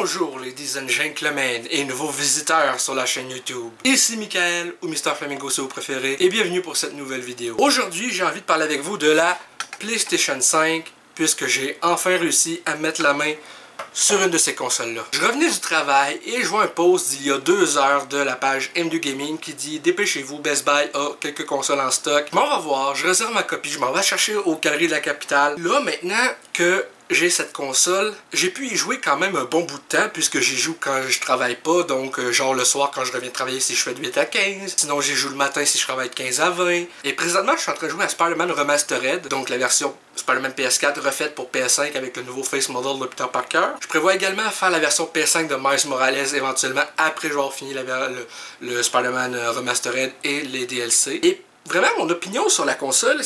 Bonjour ladies and gentlemen et nouveaux visiteurs sur la chaîne YouTube. Ici Michael ou Mr Flamingo si vous préférez et bienvenue pour cette nouvelle vidéo. Aujourd'hui j'ai envie de parler avec vous de la PlayStation 5 puisque j'ai enfin réussi à mettre la main sur une de ces consoles-là. Je revenais du travail et je vois un post d'il y a 2 heures de la page M2 Gaming qui dit « Dépêchez-vous, Best Buy a quelques consoles en stock. » Mais on va voir, je réserve ma copie, je m'en vais chercher au carré de la capitale. Là, maintenant que j'ai cette console, j'ai pu y jouer quand même un bon bout de temps puisque j'y joue quand je travaille pas, donc genre le soir quand je reviens de travailler si je fais de 8 à 15, sinon j'y joue le matin si je travaille de 15 à 20. Et présentement je suis en train de jouer à Spider-Man Remastered, donc la version Spider-Man PS4 refaite pour PS5 avec le nouveau face model de Peter Parker. Je prévois également faire la version PS5 de Miles Morales éventuellement après avoir fini le Spider-Man Remastered et les DLC. Et vraiment mon opinion sur la console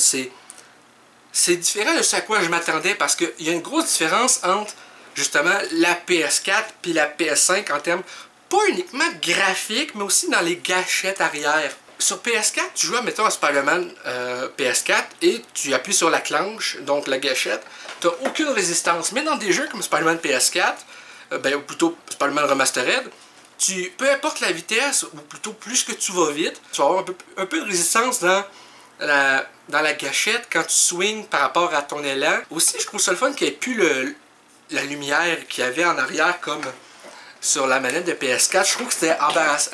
c'est différent de ce à quoi je m'attendais parce qu'il y a une grosse différence entre justement la PS4 puis la PS5 en termes pas uniquement graphiques mais aussi dans les gâchettes arrière. Sur PS4, tu joues mettons à Spider-Man PS4 et tu appuies sur la clenche, donc la gâchette, tu n'as aucune résistance. Mais dans des jeux comme Spider-Man PS4, ou plutôt Spider-Man Remastered, peu importe la vitesse, ou plutôt plus que tu vas vite, tu vas avoir un peu de résistance dans la gâchette quand tu swings par rapport à ton élan. Aussi, je trouve ça le fun qu'il n'y ait plus la lumière qu'il y avait en arrière comme sur la manette de PS4. Je trouve que c'était embarrassant.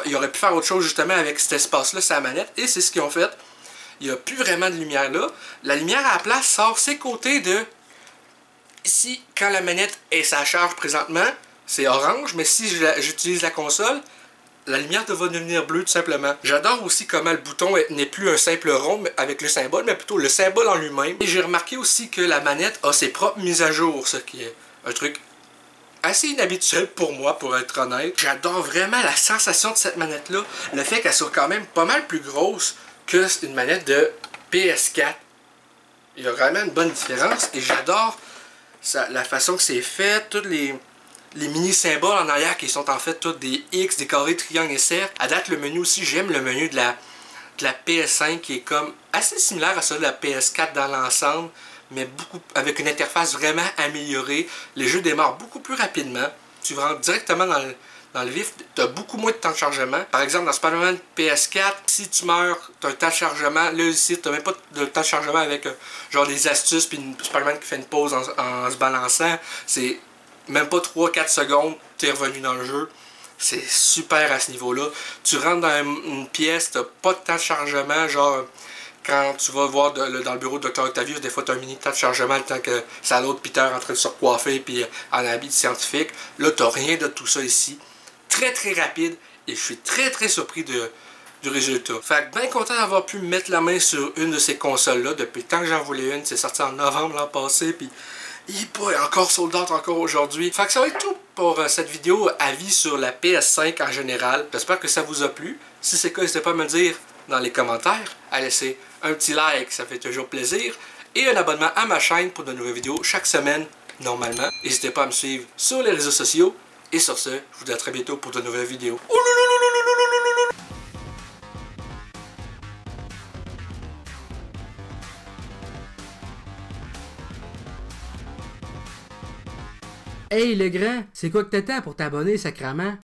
Il aurait pu faire autre chose justement avec cet espace-là, sa manette, et c'est ce qu'ils ont fait. Il n'y a plus vraiment de lumière là. La lumière à la place sort ses côtés de... Ici, quand la manette est sa charge présentement, c'est orange, mais si j'utilise la console, la lumière va devenir bleue tout simplement. J'adore aussi comment le bouton n'est plus un simple rond avec le symbole, mais plutôt le symbole en lui-même. Et j'ai remarqué aussi que la manette a ses propres mises à jour, ce qui est un truc assez inhabituel pour moi, pour être honnête. J'adore vraiment la sensation de cette manette-là. Le fait qu'elle soit quand même pas mal plus grosse qu'une manette de PS4. Il y a vraiment une bonne différence et j'adore la façon que c'est fait, toutes les mini-symboles en arrière qui sont en fait tous des X, des carrés, triangles et cercles. À date, le menu aussi, j'aime le menu de la PS5 qui est comme assez similaire à celui de la PS4 dans l'ensemble, mais avec une interface vraiment améliorée. Les jeux démarrent beaucoup plus rapidement. Tu rentres directement dans le vif, tu as beaucoup moins de temps de chargement. Par exemple, dans Spider-Man PS4, si tu meurs, tu as un temps de chargement. Là, ici, tu n'as même pas de temps de chargement avec genre des astuces, puis Spider-Man qui fait une pause en se balançant. C'est même pas 3-4 secondes, tu es revenu dans le jeu. C'est super à ce niveau-là. Tu rentres dans une pièce, tu n'as pas de temps de chargement, genre... Quand tu vas voir dans le bureau de Dr. Octavius, des fois tu as un mini temps de chargement le temps que ça l'autre Peter en train de se recoiffer puis en habit de scientifique. Là, tu n'as rien de tout ça ici. Très très rapide et je suis très très surpris du résultat. Fait que bien content d'avoir pu mettre la main sur une de ces consoles-là. Depuis le temps que j'en voulais une, c'est sorti en novembre l'an passé puis il est encore sold out encore aujourd'hui. Fait que ça va être tout pour cette vidéo avis sur la PS5 en général. J'espère que ça vous a plu. Si c'est le cas, n'hésitez pas à me le dire dans les commentaires, à laisser un petit like, ça fait toujours plaisir, et un abonnement à ma chaîne pour de nouvelles vidéos chaque semaine, normalement. N'hésitez pas à me suivre sur les réseaux sociaux, et sur ce, je vous dis à très bientôt pour de nouvelles vidéos. Hey le grand, c'est quoi que t'attends pour t'abonner, sacrament?